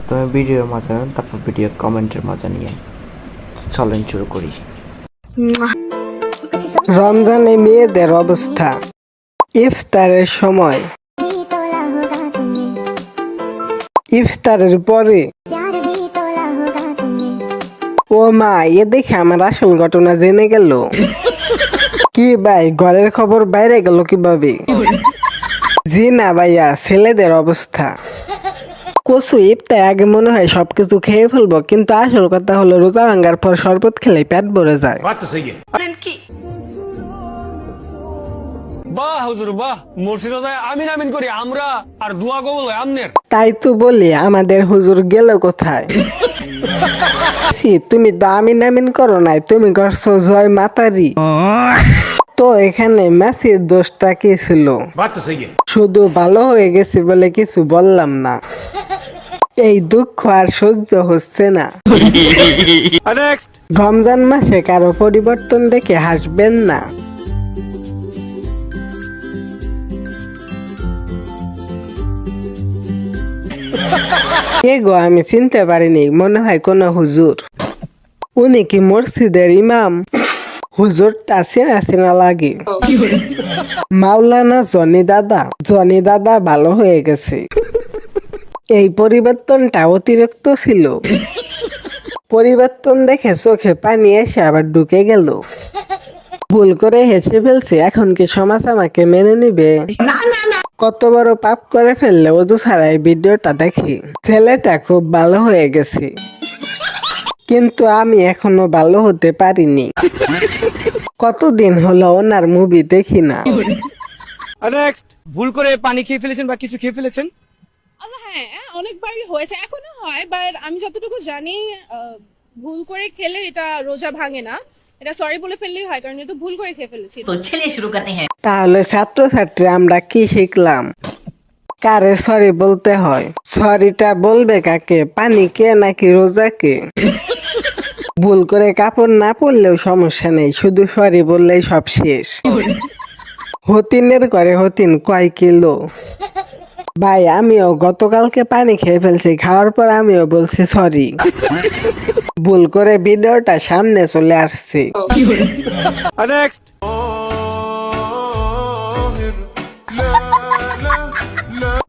প্রথমে ভিডিওর মজা নেন, তারপর ভিডিও কমেন্টের মজা নিয়ে চলেন শুরু করি। রমজানে মেয়েদের অবস্থা। ইফতারের সময়, ইফতারের পরে, ও মা, এ দেখে আমার আসল ঘটনা জেনে গেল। কি ভাই, ঘরের খবর বাইরে গেল কিভাবে? জি না ভাইয়া, ছেলেদের অবস্থা। কচু ইফতার আগে মনে হয় সবকিছু খেয়ে ফেলবো, কিন্তু আসল কথা হলো রোজা ভাঙ্গার পর শরবত খেলে পেট ভরে যায়। বাহ হুজুর বাহ, মসজিদে যায় আমিন আমিন করি আমরা, আর দোয়া কবুল হয় আমনের। তাই তো বলি, আমাদের হুজুর গেল কোথায়? তুমি তো আমিন আমিন করো নাই, তুমি করছো জয় মাতারি। তো এখানে মেসির দোষটা কি ছিল? শুধু ভালো হয়ে গেছে বলে কিছু বললাম না। এই দুঃখ আর সহ্য হচ্ছে না। রমজান মাসে কারো পরিবর্তন দেখে হাসবেন না। কে গো, আমি চিনতে পারিনি, মনে হয় কোন হুজুর। উনি কি মসজিদের ইমাম? হুজুরটা চেনা চেনা লাগে। মাওলানা জনি দাদা। জনি দাদা ভালো হয়ে গেছে। এই পরিবর্তনটা অতিরিক্ত ছিল। পরিবর্তন দেখে চোখে পানি এসে আবার ঢুকে গেল। ভুল করে হেসে ফেলছে, এখন কি সমাজ আমাকে মেনে নিবে? কত বড় পাপ করে ফেললে ওজু ছাড়াই ভিডিওটা দেখি। ছেলেটা খুব ভালো হয়ে গেছে, কিন্তু আমি এখনো ভালো হতে পারিনি। কতদিন হলো ওনার মুভি দেখি না। ভুল করে পানি খেয়ে ফেলেছেন বা কিছু খেয়ে ফেলেছেন? হ্যাঁ, অনেকবারই হয়েছে, এখনো হয়, বাট আমি যতটুকু জানি ভুল করে খেলে এটা রোজা ভাঙে না, এটা সরি বলে ফেললেই হয়, কারণ এটা ভুল করে খেয়ে ফেলেছি। তো চলিए शुरू करते हैं। তাহলে ছাত্রছাত্রী আমরা কি শিখলাম? কারে সরি বলতে হয়? সরিটা বলবে কাকে? পানিকে নাকি রোজাকে? ভুল করে কাপড় না পরলেও সমস্যা নেই, শুধু সরি বললেই সব শেষ। হতিনের ঘরে হতিন কয় কিলো? ভাই, আমিও গতকালকে পানি খেয়ে ফেলছি, খাওয়ার পর আমিও বলছি সরি। ভুল করে ভিডিওটা সামনে চলে আসছে।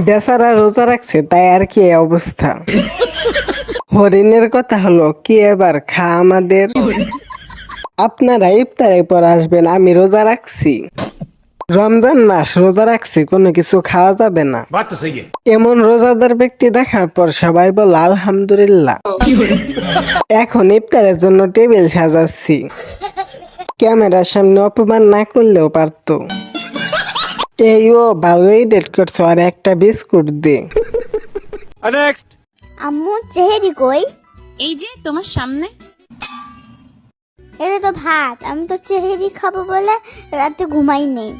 বেচারা রোজা রাখছে, তাই আর কি অবস্থা। হরিণের কথা হলো কি, এবার খা আমাদের। আপনারা ইফতারের পর আসবেন, আমি রোজা রাখছি। রমজান মাস রোজা রাখছি, কোনো কিছু খাওয়া যাবে না। এমন রোজাদার ব্যক্তি দেখার পর সবাই বল আলহামদুলিল্লাহ। এখন ইফতারের জন্য টেবিল সাজাচ্ছি। ক্যামেরার সামনে অপমান না করলেও পারতো। এই ও ভালোই ডেট করছো, আর একটা বিস্কুট দে। আম্মু চেহারি কই? এই যে তোমার সামনে। এটা তো ভাত, আমি তো চেহারি খাবো বলে রাতে ঘুমাই নেই।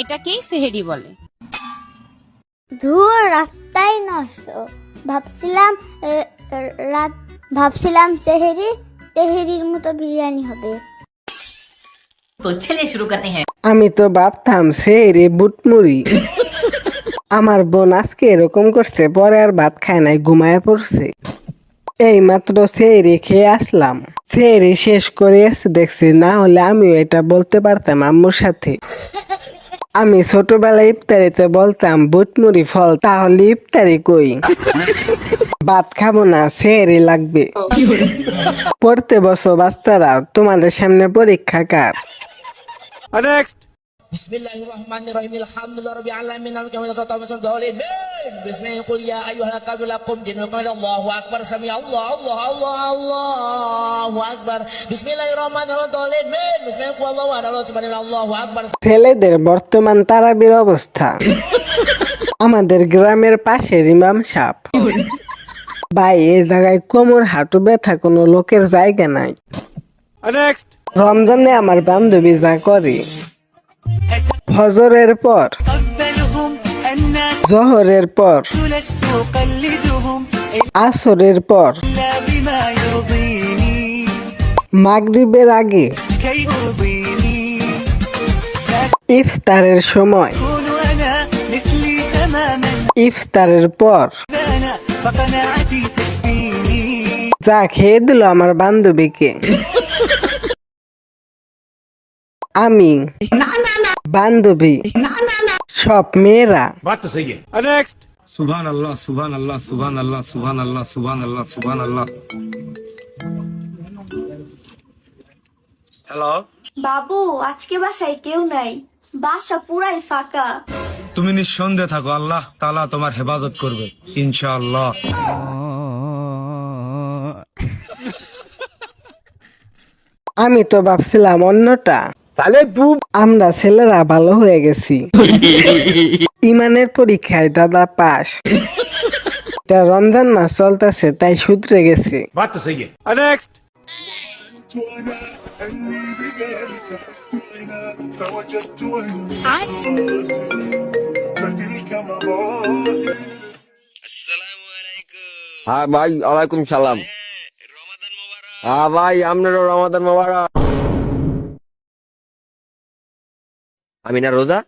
এটাকেই সেহেরি বলে। ধুর, রাস্তায় নষ্ট। ভাবছিলাম চেহারির মতো বিরিয়ানি হবে। तो चलिए शुरू करते हैं। আমি তো ভাবতাম সেই বুটমুড়ি। আমার বোন আজকে এরকম করছে, পরে আর ভাত খায় নাই, ঘুমায় পড়ছে। এই মাত্র সেই খেয়ে আসলাম। সেই শেষ করে এসে দেখছি, না হলে আমিও এটা বলতে পারতাম আম্মুর সাথে। আমি ছোটবেলায় ইফতারিতে বলতাম বুটমুড়ি ফল, তাহলে ইফতারি কই? ভাত খাবো না, সেহরি লাগবে। পড়তে বসো বাচ্চারা, তোমাদের সামনে পরীক্ষা কার? Bismillahirrahmanirrahim. Alhamdulillahi alamin. Bismillah qul ya ayyuhal kafirun qum dinukum Allahu akbar. Sami Allah Allah Allah Allahu akbar. Bismillahirrahmanirrahim. Bismillah qul Allahu ahad Allahu akbar. ছেলেদের বর্তমান তারাবির অবস্থা। আমাদের গ্রামের পাশের ইমাম সাহেব। ভাই, এই জায়গায় কোমর হাঁটু ব্যথা কোনো লোকের জায়গা নাই। রমজানে আমার বান্ধবী যা করে, ফজরের পর, জোহরের পর, আসরের পর, মাগরিবের আগে, ইফতারের সময়, ইফতারের পর, যা খেয়ে দিল আমার বান্ধবীকে। আমি বান্ধবী সব মেয়েরা নেক্সট সুবহান আল্লাহ সুবহান আল্লাহ সুবহান আল্লাহ সুবহান আল্লাহ সুবহান আল্লাহ সুবহান আল্লাহ। হ্যালো, বাবু আজকে বাসায় কেউ নাই, বাসা পুরাই ফাঁকা। তুমি নিঃসন্দেহে থাকো, আল্লাহ তাআলা তোমার হেফাজত করবে ইনশাআল্লাহ। আমি তো ভাবছিলাম অন্যটা। আমরা ছেলেরা ভালো হয়ে গেছি, ইমানের পরীক্ষায় দাদা পাস। এটা রমজান মাস চলতেছে তাই শুধরে গেছে। নেক্সট হ্যাঁ ভাই, ওয়ালাইকুম সালাম। হ্যাঁ ভাই, আপনারও রমাদান মোবারক। আমি না রোজা।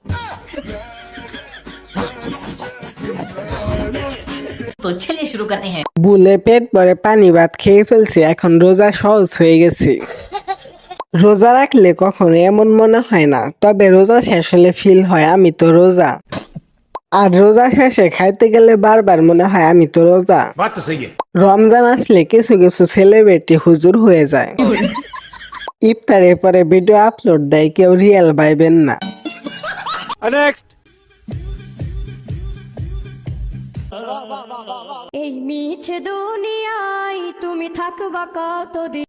तो चलिए शुरू करते हैं। বুলে পেট ভরে পানি ভাত খেয়ে ফেলছি, এখন রোজা সহজ হয়ে গেছে। রোজা রাখলে কখনো এমন মনে হয় না, তবে রোজা শেষ হলে ফিল হয় আমি তো রোজা। আর রোজা শেষে খাইতে গেলে বারবার মনে হয় আমি তো রোজা। রমজান আসলে কিছু কিছু সেলিব্রিটি হুজুর হয়ে যায়, ইফতারের পরে ভিডিও আপলোড দেয়, কেউ রিয়েল ভাইবেন না। নেক্সট এই মিছে দুনিয়ায় তুমি থাকবা কতদিন,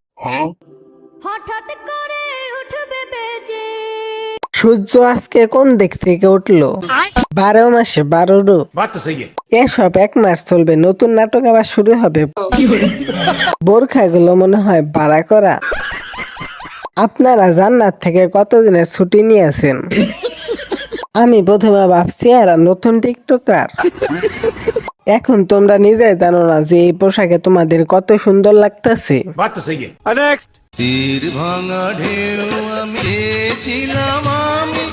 হঠাৎ করে উঠবে বেজে। সূর্য আজকে কোন দিক থেকে উঠলো? 12 মাসে 12 রূপ। এসব 1 মাস চলবে, নতুন নাটক আবার শুরু হবে। বোরখাগুলো মনে হয় ভাড়া করা। আপনারা জান্নাত থেকে কতদিনের ছুটি নিয়েছেন? আমি প্রথমে ভাবছি এরা নতুন টিকটকার। এখন তোমরা নিজে জানো না যে এই পোশাকে তোমাদের কত সুন্দর লাগতেছে। নেক্সট তীর ভাঙা ঢেউ আমি ছিলাম আমি,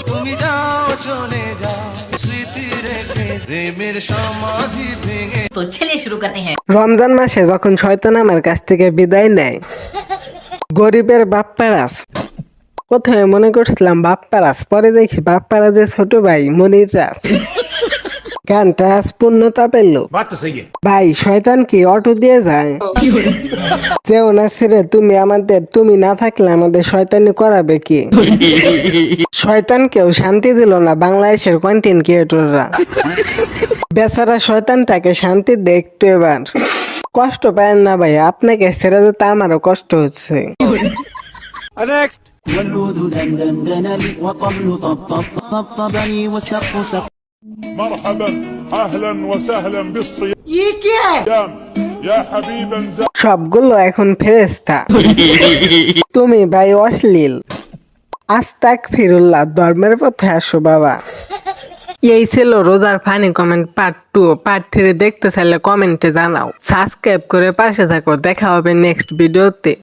তুমি যাও চলে যাও স্মৃতি রেখে প্রেমের সমাধি ভেঙে। तो चलिए शुरू करते हैं। রমজান মাসে যখন শয়তান আমার কাছ থেকে বিদায় নেয়, গরিবের বাপ্পারাস। প্রথমে মনে করছিলাম বাপ্পারাস, পরে দেখি বাপ্পারাজের ছোট ভাই মনির রাজ। গানটা আজ পূর্ণতা পেল। ভাই শয়তান কি অটো দিয়ে যায়? যেও না ছেড়ে তুমি আমাদের, তুমি না থাকলে আমাদের শয়তানি করাবে কি? শয়তানকেও শান্তি দিল না বাংলাদেশের কন্টেন্ট ক্রিয়েটররা। বেচারা শয়তানটাকে শান্তি দে একটু এবার। কষ্ট পায় না ভাই, আপনাকে ছেড়ে দিতে আমারও কষ্ট হচ্ছে। নেক্সট مرحبا اهلا وسهلا بالصيام يا حبيبا সবগুলো এখন ফেরেশতা। তুমি ভাই অশ্লীল। আস্তাগফিরুল্লাহ, ধর্মের পথে আসো বাবা। এই ছিল রোজার ফানি কমেন্ট পার্ট 2। পার্ট 3 দেখতে চাইলে কমেন্টে জানাও। সাবস্ক্রাইব করে পাশে থাকো, দেখা হবে নেক্সট ভিডিওতে।